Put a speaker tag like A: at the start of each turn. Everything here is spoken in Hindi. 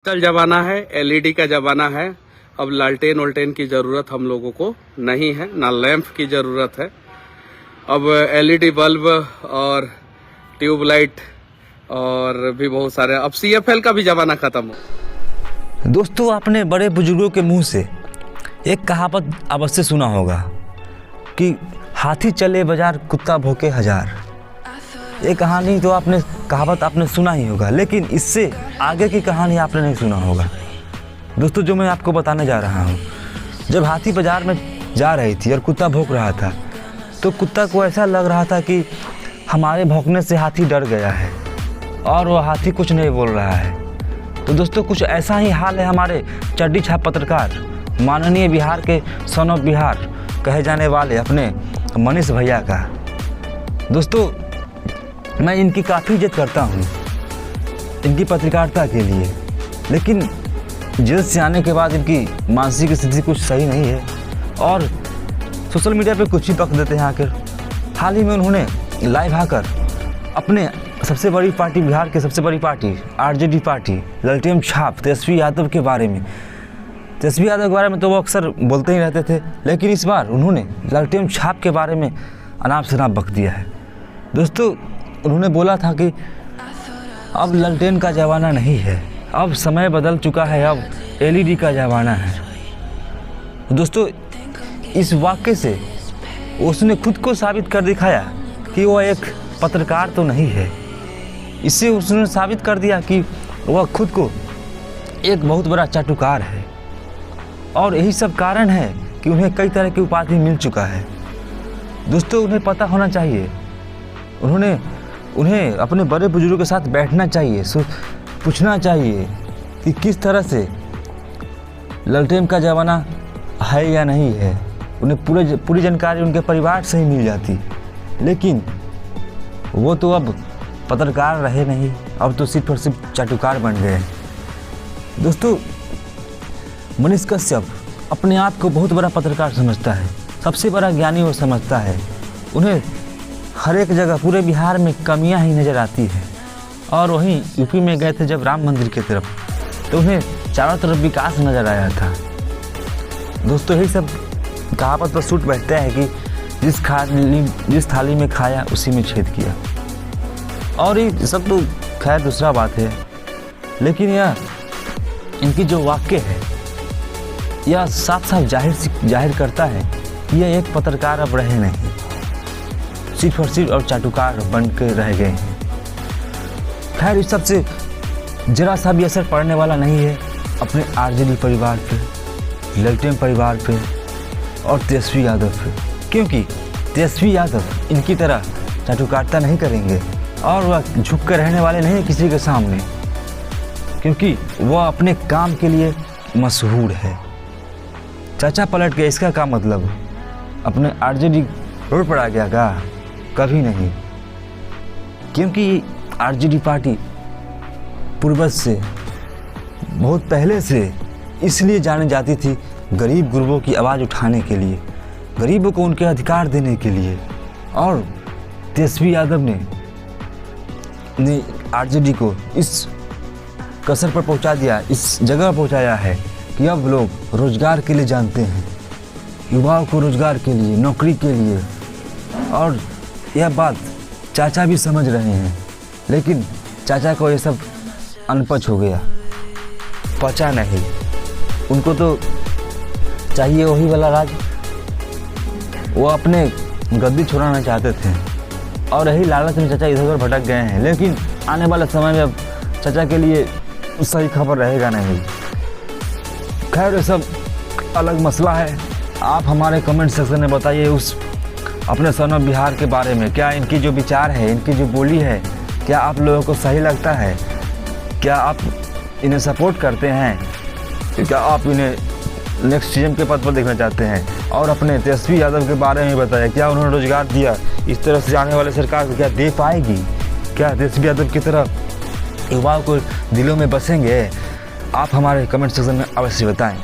A: डिजिटल जमाना है, एलईडी का जमाना है। अब लालटेन वोल्टेन की जरूरत हम लोगों को नहीं है, ना लैंप की जरूरत है। अब एलईडी बल्ब और ट्यूबलाइट और भी बहुत सारे, अब सीएफएल का भी जमाना खत्म हो।
B: दोस्तों, आपने बड़े बुजुर्गों के मुंह से एक कहावत अवश्य सुना होगा कि हाथी चले बाजार कुत्ता भौंके हजार। ये कहानी तो कहावत आपने सुना ही होगा, लेकिन इससे आगे की कहानी आपने नहीं सुना होगा। दोस्तों, जो मैं आपको बताने जा रहा हूँ, जब हाथी बाजार में जा रही थी और कुत्ता भौंक रहा था, तो कुत्ता को ऐसा लग रहा था कि हमारे भौंकने से हाथी डर गया है और वो हाथी कुछ नहीं बोल रहा है। तो दोस्तों, कुछ ऐसा ही हाल है हमारे चड्डी छाप पत्रकार, माननीय बिहार के सन ऑफ बिहार कहे जाने वाले अपने मनीष भैया का। दोस्तों, मैं इनकी काफ़ी इज्जत करता हूँ, इनकी पत्रकारिता के लिए, लेकिन जेल से आने के बाद इनकी मानसिक स्थिति कुछ सही नहीं है और सोशल मीडिया पे कुछ ही पक देते हैं आकर। हाल ही में उन्होंने लाइव आकर अपने सबसे बड़ी पार्टी, बिहार की सबसे बड़ी पार्टी आरजेडी पार्टी, ललटेन छाप तेजस्वी यादव के बारे में, तेजस्वी यादव के बारे में तो वो अक्सर बोलते ही रहते थे, लेकिन इस बार उन्होंने ललटेन छाप के बारे में अनाप शनाप बक दिया है। दोस्तों, उन्होंने बोला था कि अब ललटेन का ज़माना नहीं है, अब समय बदल चुका है, अब एलईडी का ज़माना है। दोस्तों, इस वाक्य से उसने खुद को साबित कर दिखाया कि वह एक पत्रकार तो नहीं है। इससे उसने साबित कर दिया कि वह खुद को एक बहुत बड़ा चाटुकार है और यही सब कारण है कि उन्हें कई तरह की उपाधि मिल चुका है। दोस्तों, उन्हें पता होना चाहिए, उन्हें अपने बड़े बुजुर्गों के साथ बैठना चाहिए, पूछना चाहिए कि किस तरह से ललटेन का ज़माना है या नहीं है। उन्हें पूरी जानकारी उनके परिवार से ही मिल जाती, लेकिन वो तो अब पत्रकार रहे नहीं, अब तो सिर्फ और सिर्फ चाटुकार बन गए। दोस्तों, मनीष कश्यप अपने आप को बहुत बड़ा पत्रकार समझता है, सबसे बड़ा ज्ञानी वो समझता है। उन्हें हर एक जगह पूरे बिहार में कमियां ही नज़र आती है। और वहीं यूपी में गए थे जब राम मंदिर की तरफ, तो उन्हें चारों तरफ विकास नज़र आया था। दोस्तों, यही सब कहावत पर सूट बैठता है कि जिस थाली में खाया उसी में छेद किया। और ये सब तो खैर दूसरा बात है, लेकिन यह इनकी जो वाक्य है यह साफ साफ जाहिर करता है कि यह एक पत्रकार अब रहे नहीं, सिर्फ और सिर्फ और चाटुकार बन के रह गए हैं। खैर, इस सबसे जरा सा भी असर पड़ने वाला नहीं है अपने आरजेडी परिवार पे, ललटेन परिवार पे और तेजस्वी यादव पे, क्योंकि तेजस्वी यादव इनकी तरह चाटुकारिता नहीं करेंगे और वह झुक कर रहने वाले नहीं किसी के सामने, क्योंकि वह अपने काम के लिए मशहूर है। चाचा पलट गए, इसका क्या मतलब? अपने आरजेडी रोड पर आ गया का? कभी नहीं, क्योंकि आरजेडी पार्टी पूर्वज से, बहुत पहले से इसलिए जानी जाती थी गरीब गुरबों की आवाज़ उठाने के लिए, गरीबों को उनके अधिकार देने के लिए। और तेजस्वी यादव ने आरजेडी को इस कसर पर पहुंचा दिया, इस जगह पहुंचाया है कि अब लोग रोजगार के लिए जानते हैं, युवाओं को रोजगार के लिए, नौकरी के लिए। और यह बात चाचा भी समझ रहे हैं, लेकिन चाचा को ये सब अनपच हो गया, पचा नहीं। उनको तो चाहिए वही वाला राज, वो अपने गद्दी छुड़ाना चाहते थे और यही लालच में चाचा इधर उधर भटक गए हैं। लेकिन आने वाले समय में अब चाचा के लिए सही खबर रहेगा नहीं। खैर, ये सब अलग मसला है। आप हमारे कमेंट सेक्शन में बताइए उस अपने सन ऑफ बिहार के बारे में, क्या इनकी जो विचार है, इनकी जो बोली है, क्या आप लोगों को सही लगता है? क्या आप इन्हें सपोर्ट करते हैं? क्या आप इन्हें नेक्स्ट सीएम के पद पर देखना चाहते हैं? और अपने तेजस्वी यादव के बारे में बताइए, क्या उन्होंने रोजगार दिया? इस तरह से जाने वाले सरकार को क्या दे पाएगी? क्या तेजस्वी यादव की तरह युवाओं को दिलों में बसेंगे? आप हमारे कमेंट सेक्शन में अवश्य बताएं।